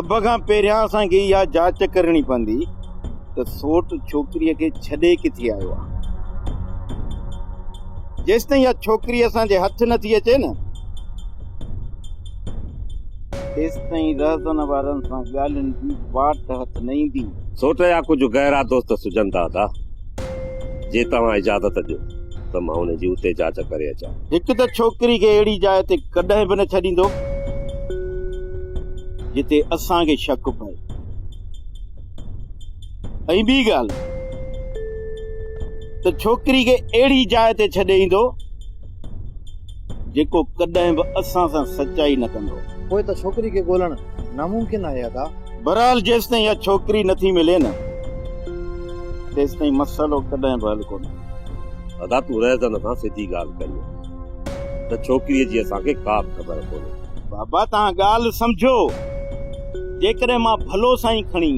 सभ खां पहिरियां असांखे इहा जांच करणी पवंदी त सोट छोकिरीअ खे छॾे किथे आयो आहे। जेसिताईं इहा छोकिरी असांजे हथ नथी अचे न, तेसिताईं रहज़न वारनि सां ॻाल्हियुनि जी वाट हथ न ईंदी। सोट जा कुझु गहरा दोस्त सुझनि था था, जे तव्हां इजाज़त ॾियो त मां हुन जी उते जांच करे अचां। हिकु त छोकिरी खे अहिड़ी जाइ ते कॾहिं बि न छॾींदो जिते असांखे शक पए। ऐं ॿी ॻाल्हि त छोकिरी खे अहिड़ी जाइ ते छॾे ईंदो जेको कॾहिं बि असां सां सचाई न कंदो। पोइ त छोकिरी खे ॻोल्हण नामुमकिन आहे अदा। बहरहाल जेसिताईं इहा छोकिरी नथी मिले न, तेसिताईं मसइलो कॾहिं बि हल कोन्हे। अदा तूं रहज़न सां सिधी ॻाल्हि कई त छोकिरीअ जी असांखे का बि ख़बर कोन्हे। बाबा तव्हां ॻाल्हि सम्झो, जेकॾहिं मां भलो साईं खणी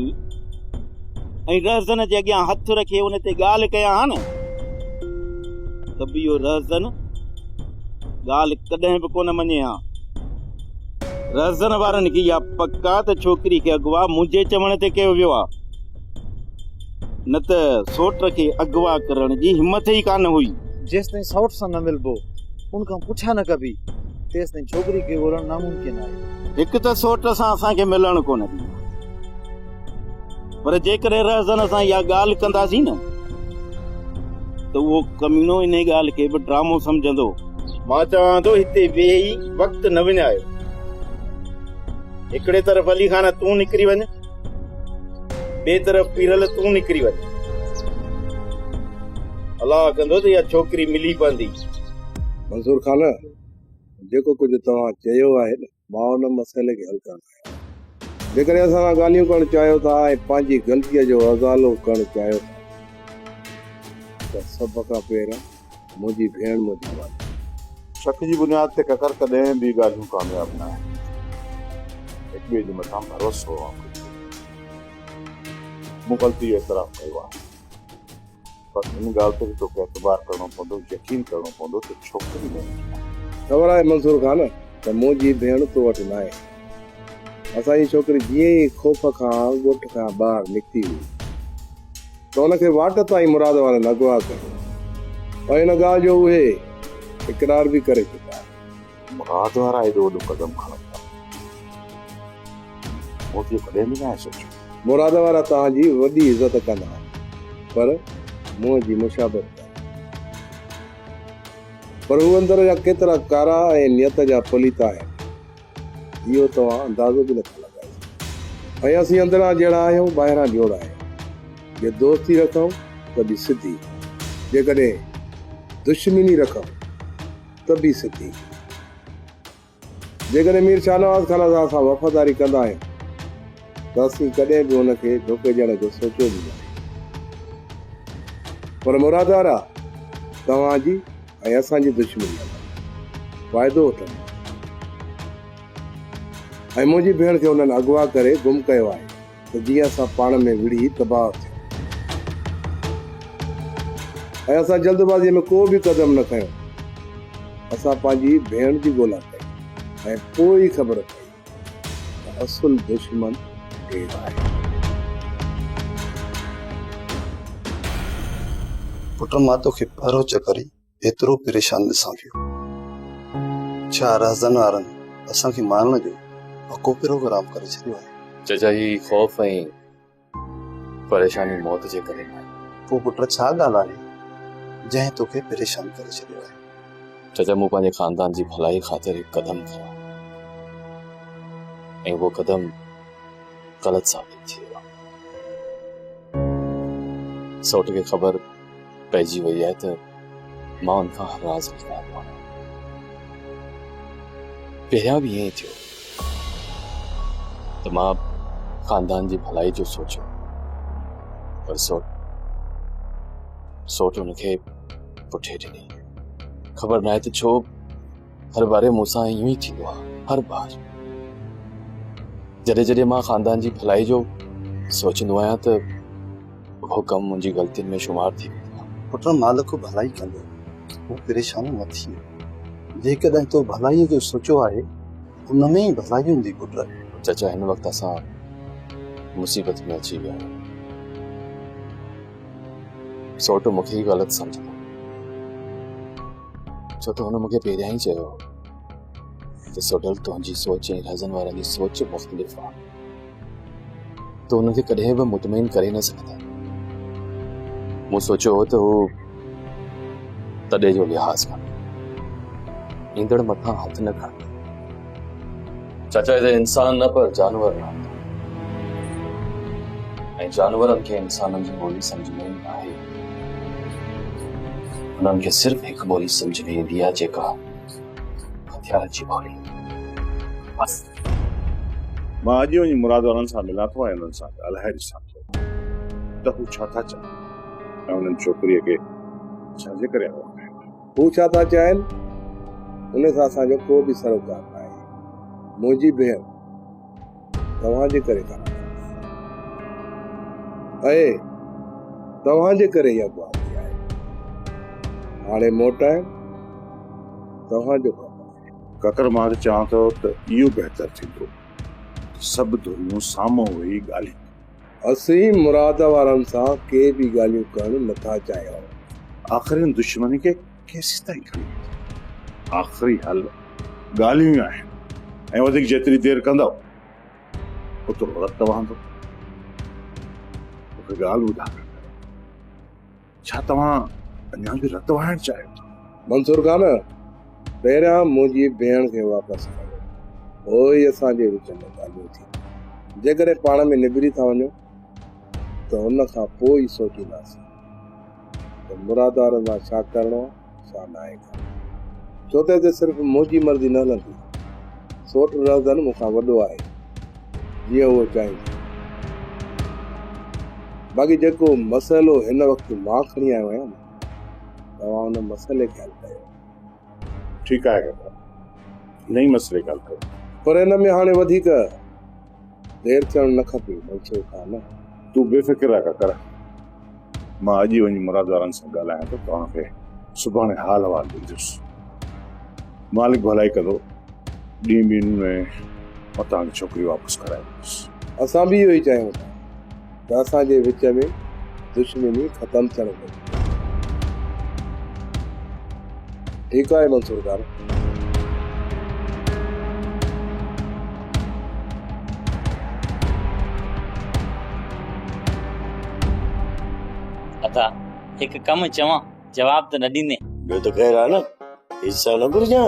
ऐं रहज़न जे अॻियां हथ रखे उन ते ॻाल्हि कयां हा न, त बि इहो रहज़न ॻाल्हि कॾहिं बि कोन मञे हा। रहज़न वारनि खे इहा पक्का त छोकिरी खे अॻुवा मुंहिंजे चवण ते कयो वियो आहे, न त सोट खे अॻुवा करण जी हिमत ई कान हुई। जेसिताईं सौट सां न मिलबो, उनखां पुछा न कबी, तेसिताईं छोकिरी खे ॻोल्हण नामुमकिन आहे। हिकु त सोट सां असांखे मिलण कोन ॾींदा, पर जेकॾहिं रहज़न सां इहा ॻाल्हि कंदासीं न, त उहो कमीनो इन ॻाल्हि खे बि ड्रामो सम्झंदो। मां चवां थो हिते वेही वक़्तु न विञायो। हिकिड़े तरफ़ अली खान तूं निकिरी वञ, ॿिए तरफ़ पीरल तूं निकिरी वञ। अलाह कंदो त इहा छोकिरी मिली पवंदी। मंसूर खान, जेको कुझु तव्हां चयो आहे न, मां हुन मसइले खे हल करणु चाहियां। जेकॾहिं असां ॻाल्हियूं करणु चाहियो था ऐं पंहिंजी ग़लतीअ जो अज़ालो करणु चाहियो था, त सभ खां पहिरियों मुंहिंजी भेण मुंहिंजी ॻाल्हि। शक जी बुनियाद ते ककर कॾहिं बि ॻाल्हियूं कामयाबु न आहिनि। हिक ॿिए जे मथां भरोसो आहे। मूं ग़लती एतिराफ़ कयो आहे, पर इन ॻाल्हि ते तोखे एतबार करणो पवंदो, यकीन करणो पवंदो त छोकिरी में ख़बर आहे मंसूर खान त मुंहिंजी भेण तो वटि न आहे। असांजी छोकिरी जीअं ई खोफ खां ॻोठ खां ॿाहिरि निकिती हुई त हुनखे वाट ताईं मुराद वारनि अॻुवा कयो, ऐं हिन ॻाल्हि जो उहे इक़रार बि करे चुका। मुराद वारा एॾो वॾो क़दम खणनि था, मोदी कॾहिं बि न आहे सोचियो। मुराद वारा तव्हांजी वॾी इज़त कंदा, पर मुंहं जी मुशाबत। पर हू अंदर जा केतिरा कारा ऐं नियत जा पलीता आहिनि, इहो तव्हां अंदाज़ो बि नथा लॻायो। ऐं असीं अंदरां जहिड़ा आहियूं, ॿाहिरां जोड़ा आहियूं। जे दोस्ती रखूं त बि सिधी, जेकॾहिं दुश्मनी रखूं त बि सिधी। जेकॾहिं मीर शाहनवाज़ खान सां असां वफ़ादारी कंदा आहियूं त असीं कॾहिं बि हुनखे धोखे ॾियण जो सोचियो बि न। पर मुराद वारा तव्हांजी ऐं असांजी दुश्मनी फ़ाइदो वठनि, ऐं मुंहिंजी भेण खे हुननि अॻुवा करे गुम कयो आहे त जीअं असां पाण में विढ़ी तबाह थियूं। ऐं असां जल्दबाज़ीअ में को बि क़दम न खयो। असां पंहिंजी भेण जी ॻोल्हा कई ऐं पोइ ख़बर पई त असुल दुश्मन केरु आहे। पुट मां तोखे पहिरों चकरी एतिरो परेशान ॾिसां पियो। छा रहज़न वारनि असांखे मारण जो पको प्रोग्राम करे छॾियो आहे? चचा ही ख़ौफ़ ऐं परेशानी मौत जे करे। पोइ पुट छा ॻाल्हि आहे जंहिं तोखे परेशान करे छॾियो आहे? चचा मूं पंहिंजे ख़ानदान जी भलाई ख़ातिर हिकु क़दम खयो ऐं वो क़दम ग़लति साबित थी वियो। सौट खे ख़बर पइजी वई आहे त मां उनखां हर राज़ निकालियो आहे। पहिरियां बि ईअं ई थियो त मां ख़ानदान जी भलाई जो सोचियो, पर सोट उनखे पुठे ॾिनी। ख़बर न आहे त छो हर बारे मूंसां यूं ई थींदो आहे। हर बार जॾहिं जॾहिं मां ख़ानदान जी भलाई जो सोचंदो आहियां त वो कम मुंहिंजी ग़लतियुनि में शुमार थी वेंदो आहे। पुट मालिक भलाई कंदो, वो परेशान न थी। जेकॾहिं तो भलाईअ जो सोचियो आहे उन में ई भलाई हूंदी पुट। चचा हिन वक़्तु असां मुसीबत में अची विया सौट मूंखे ही ग़लति सम्झो छो त हुन मूंखे पहिरियां ई चयो त सोडल तुंहिंजी सोच ऐं रज़न वारनि जी सोच मुख़्तलिफ़ आहे तो उनखे कॾहिं बि मुतमइन करे न सघंदा मूं सोचियो हो त हू तॾहिं जो लिहाज़ कर ईंदड़ मथां हथ न खण चाचा हिते इंसान न पर जानवर रहंदा ऐं जानवरनि खे इंसाननि जी ॿोली सम्झ में न आहे उन्हनि खे सिर्फ़ हिकु ॿोली सम्झ में ईंदी आहे जेका हथियार जी ॿोली बस मां अॼु वञी मुराद वारनि सां मिलां थो ऐं उन्हनि सां ॻाल्हाए ॾिसां थो त हू छा था चवनि ऐं उन्हनि छोकिरीअ खे छाजे करे आयो आहे हू छा था चाहिनि उन सां असांजो को बि सरोकार न आहे मुंहिंजी भेण तव्हांजे करे था ऐं तव्हांजे करे इहा ॻाल्हि थी आहे हाणे मोटाइण तव्हांजो कमु आहे ककर मां चवां थो त इहो बहितर थींदो सभु दुनियूं साम्हूं वेही ॻाल्हियूं असीं मुराद वारनि सां के बि ॻाल्हियूं करणु नथा चाहियूं आख़िरी दुश्मनी खे केसि ताईं खणी आख़िरी हल ॻाल्हियूं ई आहिनि ऐं वधीक जेतिरी देरि कंदव ओतिरो रत वहंदो मूंखे ॻाल्हि ॿुधायो छा तव्हां अञा बि रत वहाइण चाहियो था मंसूर खान पहिरियां मुंहिंजी भेण खे वापसि कयो पोइ ई असांजे विच में ॻाल्हियूं थी जेकॾहिं पाण में निबिरी था वञूं त हुन खां पोइ ई सोचींदासीं त मुराद वारनि सां छा करिणो आहे छा न आहे छो त हिते सिर्फ़ु मुंहिंजी मर्ज़ी न हलंदी सोट रज़न मूंखां वॾो आहे जीअं उहो चाहींदो बाक़ी जेको मसइलो हिन वक़्तु मां खणी आयो आहियां न तव्हां हुन मसइले खे हल कयो ठीकु आहे कका नई मसइले ॻाल्हि कयो पर हिन में हाणे वधीक देरि थियणु न खपे मंसूर खान तूं बेफ़िक्र आहे ककर मां अॼु वञी मुराद वारनि सां ॻाल्हायां थो तव्हांखे सुभाणे हाल अहवाल ॾींदुसि मालिक भलाई कंदो ॾींहं ॿिनि में मां तव्हांजी छोकिरी वापसि कराईंदुसि असां बि इहो ई चाहियूं था त असांजे विच में दुश्मनी ख़तमु थियणु घुरिजे ठीकु आहे मंसूर खान अता हिकु कमु चवां जवाब त न ॾींदे ॿियो त ख़ैर आहे न हिस्सा न घुरिजां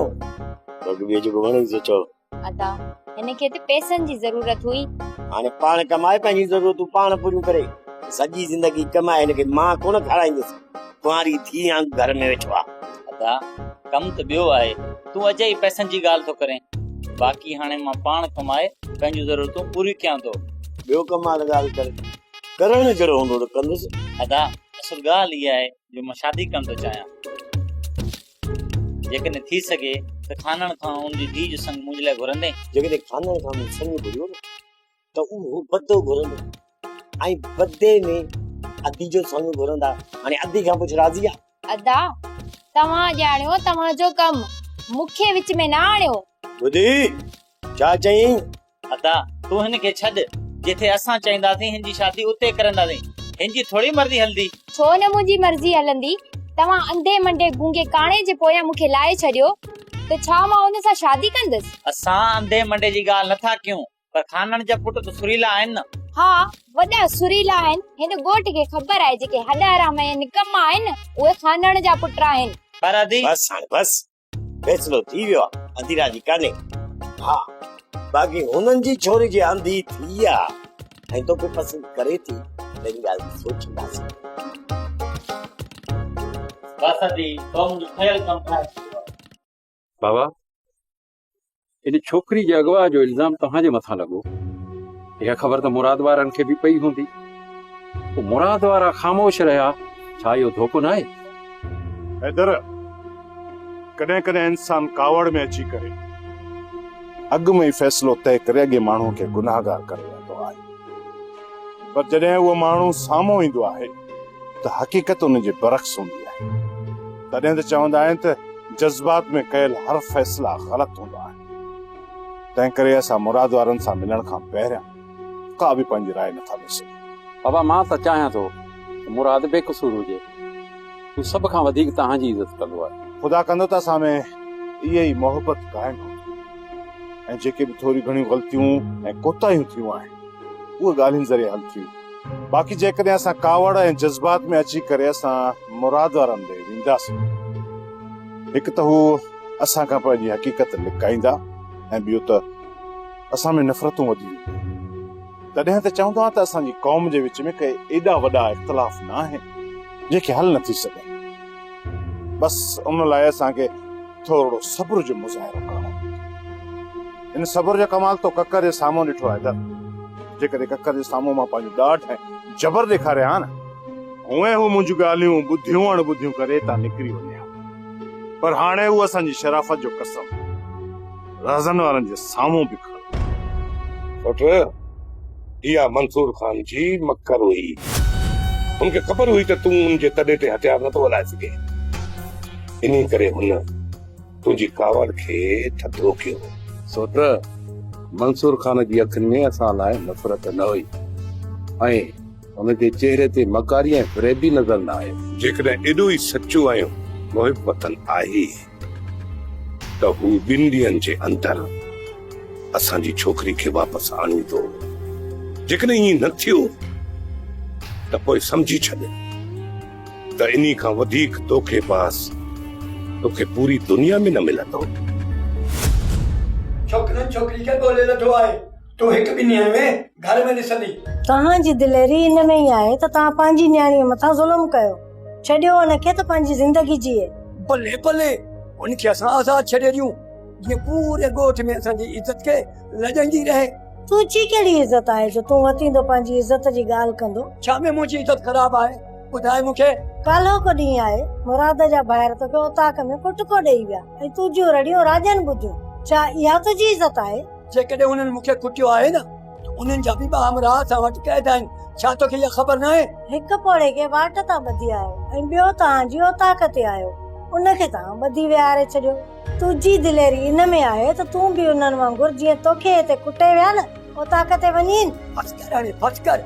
बाक़ी ॿियो जेको वणे सो चओ अदा हिनखे त पैसनि जी ज़रूरत हुई हाणे पाण कमाए पंहिंजी ज़रूरतूं पाण पूरियूं करे सॼी ज़िंदगी कमाए हिनखे मां कोन खाराईंदुसि कुंवारी थी घर में वेठो आहे अदा कमु त ॿियो आहे तूं अॼु ई पैसनि जी ॻाल्हि थो करें बाक़ी हाणे मां पाण कमाए पंहिंजूं ज़रूरतूं पूरियूं कयां थो ॿियो कमाल ॻाल्हि करे करणु जहिड़ो हूंदो त कंदुसि अदा असुल ॻाल्हि इहा आहे जो मां शादी करणु थो चाहियां जेकॾहिं थी सघे त खानण खां उनजी धीउ जो संग मुंहिंजे लाइ घुरंदे जेकॾहिं खानण खां मूं संग घुरियो न त उहो बदो घुरंदो ऐं बदे में अधी जो संग घुरंदा हाणे अधी खां कुझु राज़ी आहे अदा तव्हां ॼाणियो तव्हांजो कमु मूंखे विच में न आणियो ॿुधी छा चईं अदा तूं हिनखे छॾ जिथे असां चाहींदासीं हिनजी शादी उते करंदासीं हिनजी थोड़ी मर्ज़ी हलंदी छो न मुंहिंजी मर्ज़ी हलंदी तव्हां अंधे मंडे गूंगे काणे जे पोयां मूंखे लाहे छॾियो त छा मां हुन सां शादी कंदसि असां अंधे मंडे जी ॻाल्हि नथा कयूं पर खानण जा पुट त सुरीला आहिनि न हा वॾा सुरीला आहिनि हिन ॻोठ खे ख़बर आहे जेके हॾाराम ऐं निकम्मा आहिनि उहे खानण जा पुट आहिनि पर अदी बस हाणे बस फैसलो थी वियो आहे अंधी राजी कान्हे हा बाक़ी हुननि जी छोरी जी अंधी थी आहे ऐं तोखे पसंदि करे थी हिन ॻाल्हि सोचींदासीं बस अदी तो मुंहिंजो ठहियल कमु ठाहे बाबा इन छोकिरी जे अगवा जो इल्ज़ाम तव्हांजे मथां लॻो इहा ख़बर त मुराद वारनि खे बि पई हूंदी पोइ मुराद वारा ख़ामोश रहिया छा इहो धोखो न आहे हैदर कॾहिं कॾहिं इंसान कावड़ में अची करे अॻु में ई फैसलो तय करे अॻे माण्हू खे गुनाहगार करे वेंदो आहे पर जॾहिं उहो माण्हू साम्हूं ईंदो आहे त हक़ीक़त उन जे बरक्स हूंदी आहे तॾहिं त चवंदा आहिनि त जज़्बात में कयल हर फैसला ग़लति हूंदा आहिनि तंहिं करे असां मुराद वारनि सां मिलण खां पहिरियां का बि पंहिंजी राय नथा ॾेई सघनि। बाबा मां त चाहियां थो त मुराद बेकसूर हुजे, तूं सभ खां वधीक तव्हांजी इज़त कंदो आहे। ख़ुदा कंदो त असां में इहे ई मोहबत क़ाइम हूंदी ऐं जेके बि थोरी घणियूं ग़लतियूं ऐं कोताहियूं थियूं आहिनि उहे ॻाल्हियुनि ज़रिए हल थियूं। बाक़ी जेकॾहिं असां कावड़ ऐं जज़्बात में अची करे असां मुराद वारनि ॾे वेंदासीं, हिकु त हू असां खां पंहिंजी हक़ीक़त लिकाईंदा ऐं ॿियो त असां में नफ़रतूं वधी वेंदियूं। तॾहिं त चवंदो आहे त असांजी क़ौम जे विच में के एॾा वॾा इख़्तिलाफ़ न आहिनि जेके हल न थी सघनि। बसि उन लाइ असांखे थोरो सब्र जो मुज़ाहिरो करणो। इन सब्र जो कमाल तो ककर जे साम्हूं ॾिठो आहे त जेकॾहिं ककर जे साम्हूं मां पंहिंजो ॾाढ ऐं जबर ॾेखारिया हा न, उहे हू मुंहिंजूं ॻाल्हियूं ॿुधियूं अणॿुधियूं करे था निकिरी वञे। पर हाणे हू असांजी शराफ़त जो कसम राज़न वारनि जे साम्हूं बि खड़ो। इहा मंसूर खान जी मकर हुई। उनखे ख़बर हुई त तूं उनजे तॾे ते हथियार नथो हलाए सघे, इन करे हुन तुंहिंजी कावड़ खे थधो कयो। सोट मंसूर खान जी अखियुनि में असां लाइ नफ़रत न हुई ऐं हुनजे चेहरे ते मकारी ऐं फ़रेबी नज़र न आयो। जेकॾहिं एॾो ई सचो आहियो मुहिबतन आहे त हू ॿिनि ॾींहंनि जे अंदरि असांजी छोकिरी खे वापसि आणींदो। जेकॾहिं ईअं न थियो त पोइ सम्झी छॾ त इन्ही खां वधीक धोखेबाज़ तोखे पूरी दुनिया में न मिलंदो। छोकिरनि छोकिरी खे ॻोल्हे रखियो आहे, तूं हिकु ॿिनि ॾींहंनि में घर में ॾिसंदी। तव्हांजी दिलेरी इन में ई आहे त तव्हां पंहिंजी न्याणीअ मथां ज़ुल्म कयो, छॾियो हुनखे त पंहिंजी ज़िंदगी जीए। भले भले उनखे असां आज़ाद छॾे ॾियूं, जीअं पूरे ॻोठ में असांजी इज़त खे लॼंदी रहे। तुंहिंजी कहिड़ी इज़त आहे जो तूं वतींदो पंहिंजी इज़त जी ॻाल्हि कंदो? छा में मुंहिंजी इज़त ख़राब आहे ॿुधाए मूंखे। काल्हो को ॾींहुं आहे मुराद जा ॿाहिरि तोखे उताक में कुटको ॾेई विया ऐं तुंहिंजियूं रड़ियूं राजन ॿुधियूं। छा इहा तुंहिंजी इज़त आहे? जेकॾहिं उन्हनि मूंखे कुटियो आहे न, उन्हनि जा बि हमरा असां वटि क़ैद आहिनि। छा तोखे इहा ख़बर न आहे? हिकु पोड़े खे वाट तां ॿधी आयो ऐं ॿियो तव्हांजी औताक ते आयो, उनखे तव्हां ॿधी विहारे छॾियो। तुंहिंजी दिलेरी इन में आहे त तूं बि उन्हनि वांगुरु जीअं तोखे हिते कुटे विया न औताक ते वञीन। फस कर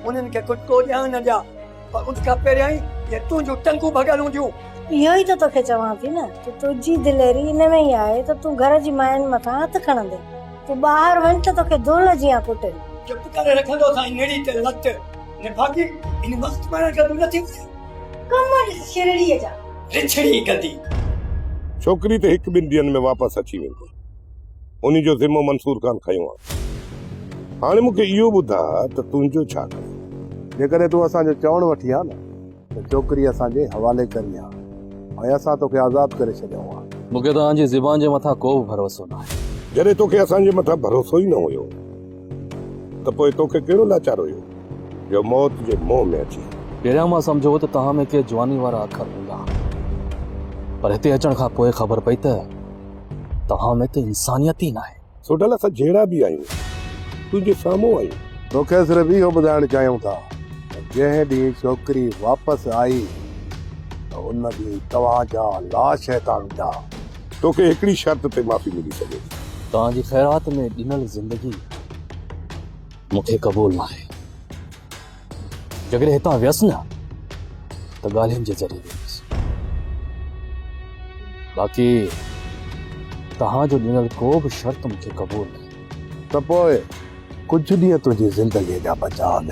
उन्हनि खे कुटको ॾियण न ॾिया, पर उनखां पहिरियां ई ये तुंहिंजूं टंगूं भॻल हूंदियूं। इहो ई त तोखे चवां थी न, तुंहिंजी दिलेरी इन में ई आहे त तूं घर जी मायुनि मथां हथ खणंदे, तूं ॿाहिरि वञ त तोखे धूल जीअं कुटे। चुप करे रखंदो असां नेड़ी ते लत ने भागी इन वक्त में कदू न थी कमर शिरड़ीअ जा रिछड़ी गदी। छोकिरी त हिकु ॿिनि ॾींहंनि में वापसि अची वेंदी, उन जो ज़िम्मो मंसूर खान खयो आहे। हाणे मूंखे इहो ॿुधा त तुंहिंजो छा करे। जेकॾहिं तूं असांजो चवण वठी आहे न त छोकिरी असांजे हवाले करी आहे ऐं असां तोखे आज़ाद करे छॾियो आहे। मूंखे तव्हांजी ज़बान जे मथां को बि भरोसो न आहे। जॾहिं तोखे असांजे मथां भरोसो ई न हुयो त पोइ तोखे कहिड़ो लाचार हुयो जो मौत जे मुंहं में अची। पहिरियां मां सम्झो त तव्हां में के जवानी वारा अखर हूंदा, पर हिते अचण खां पोइ ख़बर पई त तव्हां में त इंसानियत ई न आहे। सोडल असां जहिड़ा बि आहियूं तुंहिंजे साम्हूं आहियूं। तोखे सिर्फ़ु इहो ॿुधाइण चाहियूं था जंहिं ॾींहुं छोकिरी वापसि आई त उन ॾींहुं तव्हांजा लाश हितां वेंदा। तोखे हिकिड़ी शर्त ते माफ़ी मिली सघे। तव्हांजी ख़ैरात में ॾिनल ज़िंदगी मूंखे क़बूल न आहे। जेकॾहिं हितां वियसि न त ॻाल्हियुनि जे ज़रिए वियसि, बाक़ी तव्हांजो ॾिनल को बि शर्त मूंखे क़बूल न आहे। त पोइ कुझु ॾींहं तुंहिंजी ज़िंदगीअ जा बचा न,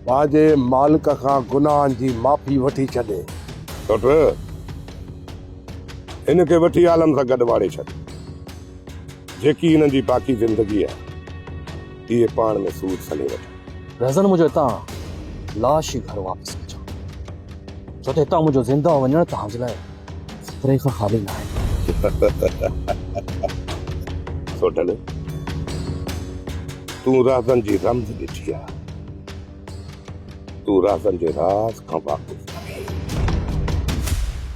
पंहिंजे मालिक खां गुनाहनि जी माफ़ी वठी छॾे। हिनखे वठी आलम सां गॾु वाड़े छॾ। जेकी हिननि जी बाक़ी ज़िंदगी आहे इहे पाण में सूद सले वठे। रज़न मुंहिंजो हितां लाश ई घर वापसि अचो, छो त हितां मुंहिंजो ज़िंदा वञणु तव्हांजे लाइ ख़तरे खां ख़ाली न आहे। सोडल तूं राज़न जी रमज़ ॾिठी आहे, तूं राज़न जे राज़ खां वाक़ुफ़।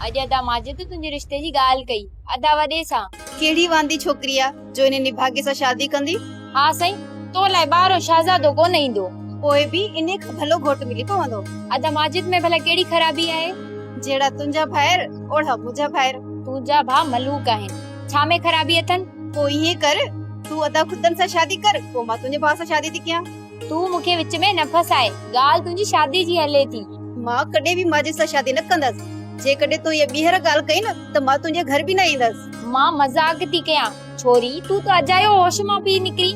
अॼु अदा माजिद तुंहिंजे रिश्ते जी ॻाल्हि कई अदा वॾे सां। कहिड़ी वांदी छोकिरी आहे जो इन निभागे सां शादी कंदी? हा साईं, तो लाइ ॿारो शहज़ादो कोन ईंदो, पोइ बि इन खां भलो घोट मिली पवंदो। अदा माजिद में भला कहिड़ी ख़राबी आहे? जहिड़ा तुंहिंजा भाइर ओढ़ा मुंहिंजा भाइर। तुंहिंजा भाउ मलूक आहिनि, छा में ख़राबी अथनि? पोइ ईअं कर तू अदा खुदन सां शादी कर, पोइ मां तुंहिंजे भाउ सां शादी थी कयां। तू मूंखे विच में न फसाए, ॻाल्हि तुंहिंजी शादी जी हले थी। मां कॾहिं बि माजिद सां शादी न कंदसि। जेकॾहिं तूं इहा ॿीहर ॻाल्हि कई न त मां तुंहिंजे घर बि न ईंदसि। मां मज़ाक थी कयां छोरी, तू त अजायो होश मां पई निकिरी।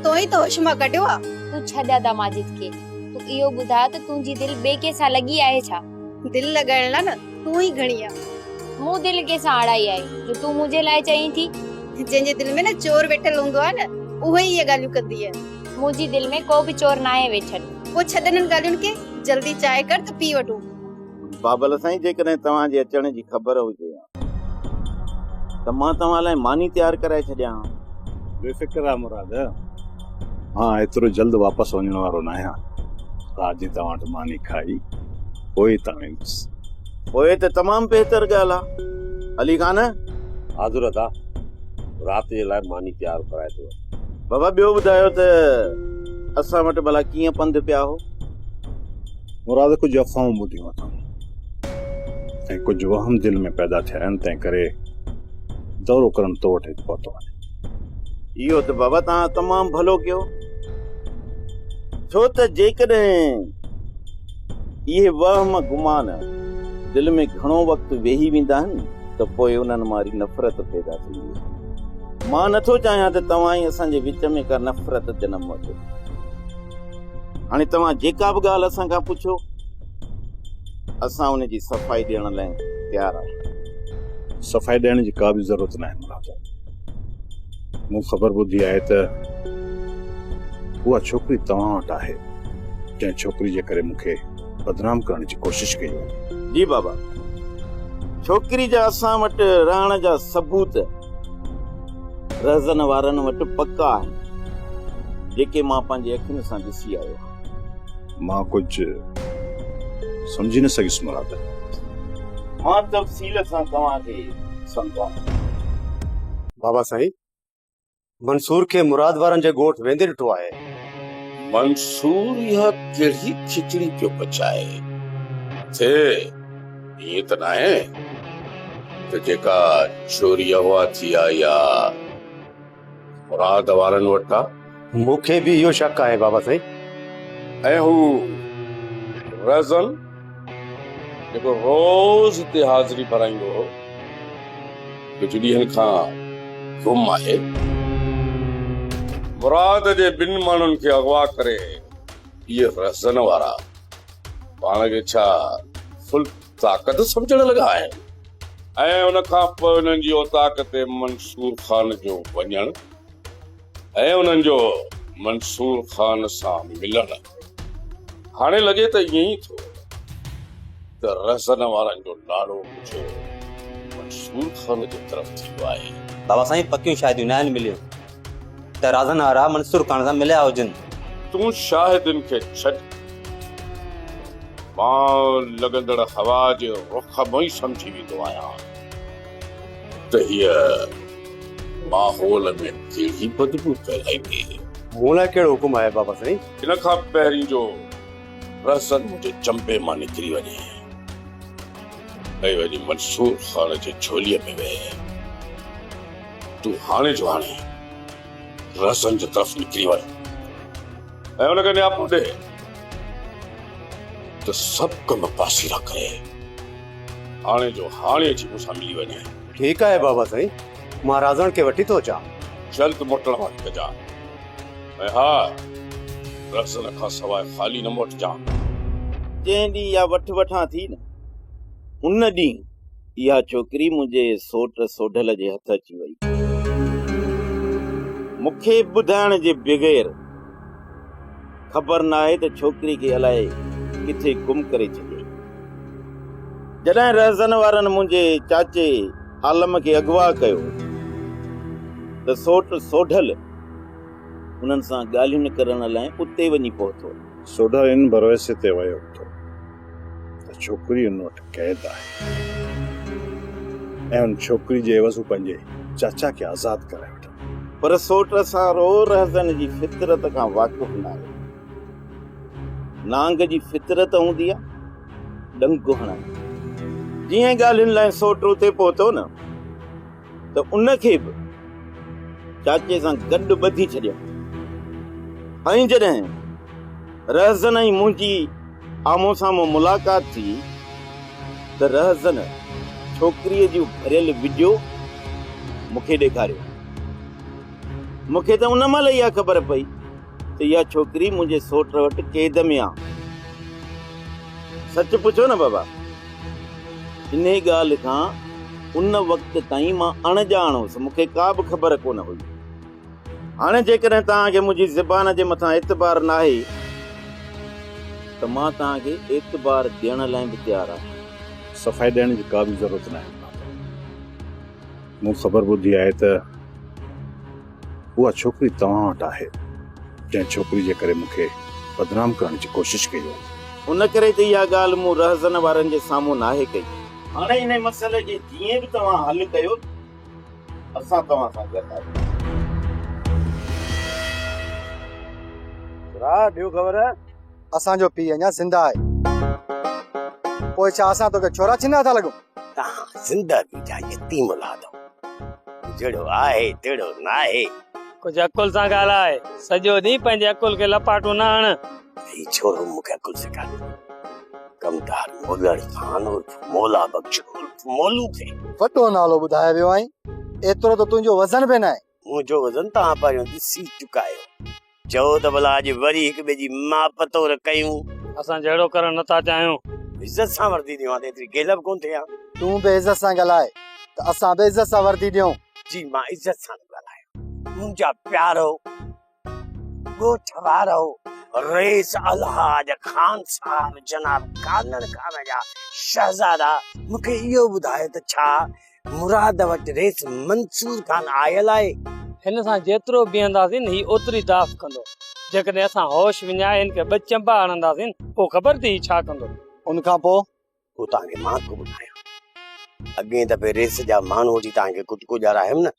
तो ई त होश मां कढियो आहे। तू छॾा दा माजिद खे, तू इहो ॿुधा त तुंहिंजी दिलि ॿिए के सां लॻी आहे छा? दिलि लॻाइण लाइ न तूं ई घणी आहे। मूं दिलि के सां अड़ाई आहे जो तू मुंहिंजे लाइ चईं थी। जंहिंजे दिलि में न चोर वेठल हूंदो आहे न, उहो ई इहे ॻाल्हियूं कंदी आहे। मुंहिंजी दिलि में को बि चोर न आहे वेठल। पोइ छॾ हिननि ॻाल्हियुनि खे, जल्दी चांहि कर त पी वठूं। बाबल साईं, जेकॾहिं तव्हांजे अचण जी ख़बर हुजे त मां तव्हां लाइ मानी तयारु कराए छॾियां। बेफ़िक्र आहे मुराद, मां एतिरो जल्द वापसि वञण वारो न आहियां। रात जी तव्हां वटि मानी खाई पोइ त वेंदुसि। पोइ त तमामु बहितर ॻाल्हि आहे। अली खान हाज़ुर अदा, राति जे लाइ मानी तयारु कराए थो। बाबा ॿियो ॿुधायो त असां वटि भला कीअं पंधु पिया हो? मुराद, कुझु अफ़वाहूं ॿुधियूं अथऊं ऐं कुझु वहम दिलि में पैदा थिया आहिनि, तंहिं करे दौरो करण तो वटि पहुतो आहे। इहो त बाबा तव्हां तमामु भलो कयो, छो त जेकॾहिं इहे वहम गुमान दिलि में घणो वक़्तु वेही वेंदा आहिनि त पोइ उन्हनि मारी नफ़रत पैदा थींदी। मां नथो चाहियां त तव्हां ई असांजे विच में का नफ़रत जनम वठो। हाणे तव्हां जेका बि ॻाल्हि असां खां पुछो, असां उन जी सफ़ाई ॾियण लाइ तयारु आहियूं। सफ़ाई ॾियण जी का बि ज़रूरत न आहे मुराद। मूं ख़बर ॿुधी आहे त उहा छोकिरी तव्हां वटि आहे, जंहिं छोकिरी जे करे मूंखे बदनाम करण जी कोशिश कई। जी बाबा, छोकिरी जा असां वटि रहण जा सबूत रहज़न वारनि वटि पक्का आहिनि, जेके मां पंहिंजे अखियुनि सां ॾिसी आयो। मां कुझु समझी न सघियुसि मुराद। मां तफ़सील सां तव्हांखे सम्झायां। बाबा साईं, मंसूर खे मुराद वारनि जे ॻोठ वेंदे ॾिठो आहे। मंसूर इहा कहिड़ी खिचड़ी पियो पचाए थे? ईअं त न आहे त जेका चोरी हवा थी आहे या मुराद वारनि वटि आहे? मूंखे बि इहो शक आहे बाबा साईं। ऐं हू रज़न जेको रोज़ हिते हाज़िरी भराईंदो हो, कुझु ॾींहंनि खां गुम आहे। मुराद जे ॿिनि माण्हुनि खे अगवा करे इहे रज़न वारा पाण खे छा फुल ताक़त सम्झण लॻा आहिनि, ऐं उन खां पोइ उन्हनि जी औताक़ ते मंसूर ख़ान जो वञण ऐं उन्हनि जो मंसूर ख़ान सां मिलण। हाणे लॻे त ईअं ई थो त रज़न वारनि जो नालो मुंहिंजो मंसूर ख़ान जी तरफ़ थींदो आहे। बाबा साईं, पकियूं शादियूं न आहिनि मिलियूं त राज़न वारा मंसूर ख़ान सां मिलिया हुजनि। तूं शाहिदनि खे छॾ, मां लॻंदड़ हवा जे रुख में ई सम्झी वेंदो आहियां त हीअ माहौल में कहिड़ी बदबू फैलाईंदी। मूं लाइ कहिड़ो हुकुम आहे बाबा साईं? इन खां पहिरीं जो रज़न मुंहिंजे चंबे मां निकिरी वञे ऐं वञी मंसूर ख़ान जे झोलीअ में वेहे। तूं हाणे जो हाणे रज़न जे तरफ़ निकिरी वञ ऐं हुनखे नियापो ॾे त सभु कम पासीरा करे हाणे जो हाणे अची मूंसां मिली वञे। ठीकु आहे बाबा साईं, मां राज़न खे वठी थो अचां। जल्द मोटण वारी कजां, ऐं हा, रज़न खां सवाइ ख़ाली न मोटजां। जंहिं ॾींहुं इहा वठ वठां थी न, उन ॾींहुं इहा छोकिरी मुंहिंजे सोट सोढल जे हथ अची वई। मूंखे ॿुधाइण जे बग़ैर ख़बर न आहे त छोकिरी खे अलाए किथे गुम करे छॾियई। जॾहिं रहज़न वारनि मुंहिंजे चाचे आलम खे अगवा कयो त सोट सोढल उन्हनि सां ॻाल्हियुनि करण लाइ उते वञी पहुतो। सोढल इन भरोसे ते वियो तो त छोकिरी उन वटि क़ैद आहे ऐं उन छोकिरी जे एवज़ पंहिंजे चाचा खे आज़ाद कराए वठो। पर सोट सां रो रहज़न जी फितरत खां वाक़ुफ़ न आहे। नांग जी फितरत हूंदी आहे डंको हणण। जीअं ॻाल्हियुनि लाइ सोट उते पहुतो न त उनखे बि चाचे सां गॾु ॿधी छॾियो। ऐं जॾहिं रहज़न ऐं मुंहिंजी आमो साम्हूं मुलाक़ात थी त रहज़न छोकिरीअ जूं भरियल वीडियो मूंखे ॾेखारियो। मूंखे त उन महिल इहा ख़बर पई त इहा छोकिरी मुंहिंजे सोट वटि क़ैद में आहे। सच पुछो न बाबा, इन ॻाल्हि खां उन वक़्त ताईं मां अणॼाण हुउसि, मूंखे का बि ख़बर कोन हुई। हाणे जेकॾहिं तव्हांखे मुंहिंजी ज़बान जे मथां एतबार न आहे त मां तव्हांखे एतबार ॾियण लाइ बि तयारु आहियां। सफ़ाई ॾियण जी का बि ज़रूरत न आहे। मूं ख़बर ॿुधी आहे त उहा छोकिरी तव्हां वटि आहे, जंहिं छोकिरी जे करे मूंखे बदनाम करण जी कोशिश कई आहे। उन करे त इहा ॻाल्हि मूं रहज़न वारनि जे साम्हूं नाहे कई। हाणे इन मसइले जे जीअं बि तव्हां हल कयो, असां तव्हां सां गॾु आहियूं। ॾियो ख़बर असांजो पीउ अञा ज़िंदा आहे। पोइ छा असां तोखे छोरा छिना था लॻूं? तव्हां ज़िंदगी जा यतीम औलाद हो, जहिड़ो आहे तहिड़ो न आहे। कुझु अकुल सां ॻाल्हाए, सॼो ॾींहुं पंहिंजे अकुल खे लपाटो न हण। ही छोरो मूंखे अकुल सेखारे। कमदार मोलड़ खान उर्फ मौला बख्श उर्फ मोलू थे। वॾो नालो ॿुधायो वियो आई, एतिरो त तुंहिंजो वज़न बि न आहे। मुंहिंजो वज़न तव्हां पहिरियों ॾिसी चुकायो। चओ त भला अॼु वरी हिक ॿिए जी माप तौर कयूं। असां जहिड़ो करण नथा चाहियूं। इज़त सां वर्दी ॾियूं त एतिरी गेलब कोन थिए। तूं बि इज़त सां ॻाल्हाए त असां बि इज़त सां वर्दी ॾियूं। जी मां इज़त सां ॻाल्हायो। मुंहिंजा प्यारो ॻोठ वारो रईस अलहाज खान साहब जनाब कानड़ खान जा शहजादा मूंखे इहो ॿुधायो त छा मुराद वटि रेस मंसूर खान आयल आहे? हिन सां जेतिरो बीहंदासीं ही ओतिरी दाफ़ कंदो। जेकॾहिं असां होश विञाए हिन खे ॿ चंबा हणंदासीं पोइ ख़बर थी छा कंदो। उन खां पोइ तव्हांखे मां को ॿुधायां। अॻे दफ़े रेस जा माण्हू वठी तव्हांखे कुटको ॼारायमि न,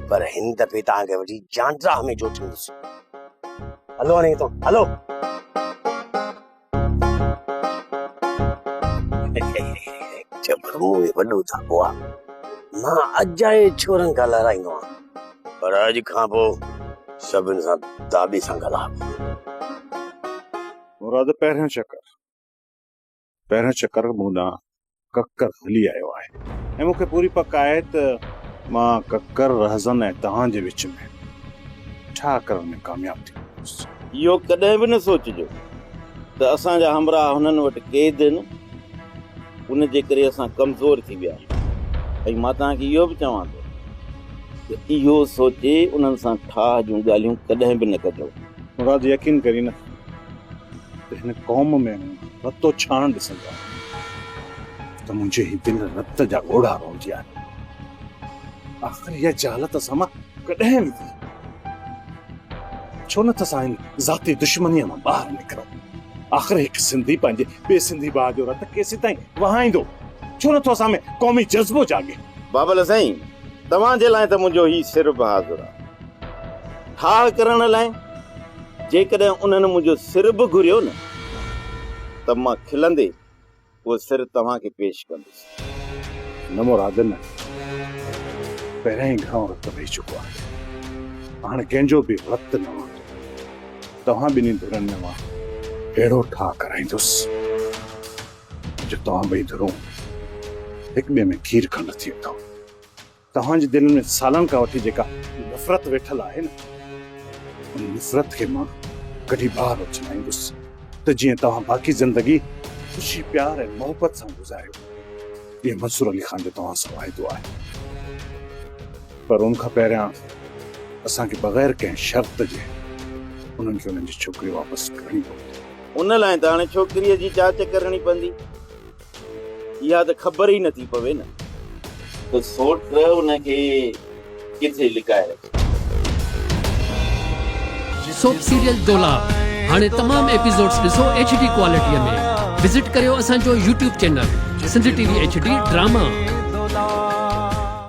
पर हिन दफ़े तव्हांखे वठी जांड्रा में जोटींदुसि। हलो हाणे तो हलो। जबरू वॾो था पोइ मां अजाए छोरनि खां लड़ाईंदो आहियां, पर अॼु खां पोइ सभिनि सां दाबी सां ॻाल्हायो। मुराद पहिरियों चक्कर मूंदा ककर हली आयो आहे ऐं मूंखे पूरी पक आहे त मां ककर रहज़न ऐं तव्हां जे विच में छा करण में कामयाब थी। इहो कॾहिं बि न सोचिजो त असांजा हमराह हुननि वटि क़ैद आहिनि, उन जे करे असां कमज़ोर थी विया। ऐं मां तव्हांखे इहो बि चवां थो त इहो सोचे उन्हनि सां ठाह जूं ॻाल्हियूं कॾहिं बि न कजो। मुराद यकीन करी न त हिन क़ौम में रतो छाण ॾिसंदा त मुंहिंजे ही दिलि रत जा ॻोढ़ा रोज़ी आहे। आख़िर इहा जालत असां मां कॾहिं बि छो न त असां हिन ज़ाती दुश्मनीअ मां ॿाहिरि निकिरूं। आख़िर हिकु सिंधी पंहिंजे ॿिए सिंधी भाउ जो रत केसि ताईं वहाईंदो? छो नथो असां में क़ौमी जज़्बो जागे? बाबल साईं, तव्हांजे लाइ त मुंहिंजो ही सिर बहादुर आहे। ठाह करण लाइ जेकॾहिं उन्हनि मुंहिंजो सिर बि घुरियो न त मां खिलंदे उहो सिर तव्हांखे पेश कंदुसि। न मुराद न, पहिरियों ई घणो रत वही चुको आहे। हाणे कंहिंजो बि रत न वहंदो। तव्हां ॿिन्ही धुरनि में मां अहिड़ो ठाह कराईंदुसि जो तव्हां ॿई धुरूं हिक ॿिए में खीर खंड थी वेंदो। तव्हांजी दिलि में सालनि खां वठी जेका नफ़रत वेठल आहे न, उन नफ़रत खे मां कढी ॿाहिरि अचनाईंदुसि त जीअं तव्हां बाक़ी ज़िंदगी ख़ुशी प्यार ऐं मोहबत सां गुज़ारियो। इहो मंसूर अली खान जो तव्हां सां वाइदो आहे। पर उन खां पहिरियां असांखे बग़ैर कंहिं शर्त जे उन्हनि खे उन्हनि जी छोकिरी वापसि करणी पवंदी। उन लाइ त हाणे छोकिरीअ जी जांच करणी पवंदी। इहा त ख़बर ई नथी पवे न त सोट उनखे किथे लिकाए रखे। सोप सीरियल दोला हाणे तमाम एपिसोड्स ॾिसो HD क्वालिटीअ में। विज़िट करियो असांजो YouTube channel Sindh TV HD drama.